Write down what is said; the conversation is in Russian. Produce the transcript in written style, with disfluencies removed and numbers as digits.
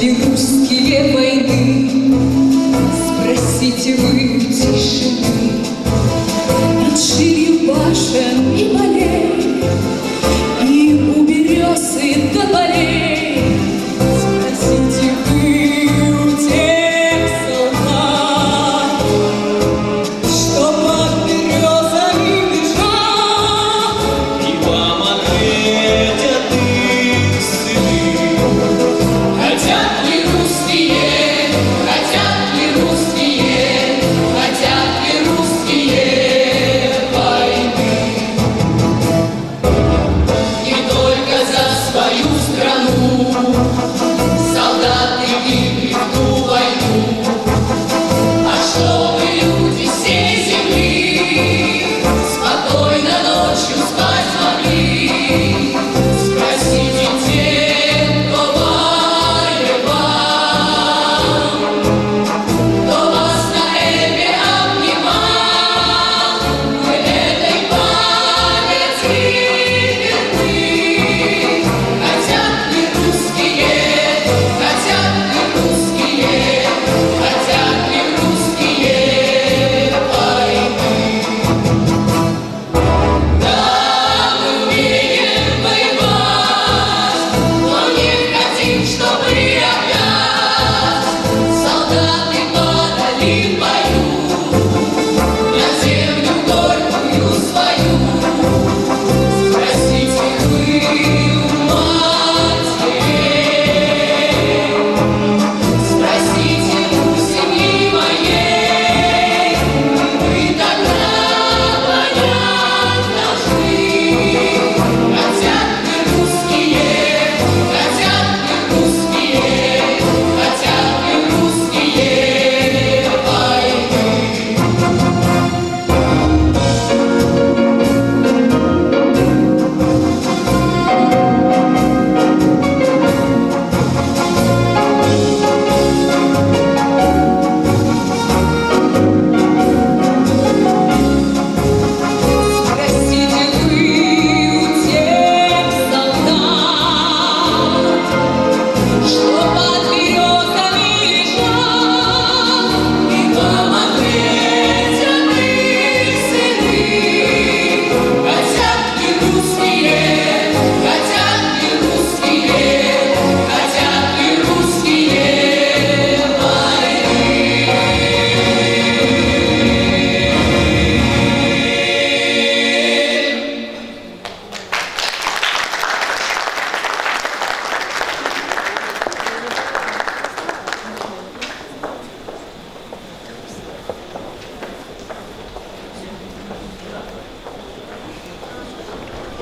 ли русские войны? Спросите вы у тишины. Над ширью башен и полей, и у берез и до полей. Спросите вы у тех солдат, что под березами лежат, И вам ответят их сыны. хотят ли русские, хотят ли русские, хотят ли русские войны? Не только за свою страну солдаты гибли в ту войну, а чтобы люди всей земли спокойно ночью спать могли. Спросите тех, кто воевал, кто вас на Эльбе обнимал, мы этой памяти верны. Хотят ли русские, хотят ли русские, хотят ли русские войны? Да, мы умеем воевать, но не хотим, чтобы опять солдаты падали в бою на землю горькую свою. Спросите вы у матерей, спросите у семьи моей, вы тогда понять должны. Хотят ли русские, хотят ли русские, хотят ли русские войны? Спросите вы у тех солдат, что под березами лежат, и вам ответят их сыны. Хотят ли русские, хотят ли русские, хотят ли русские войны?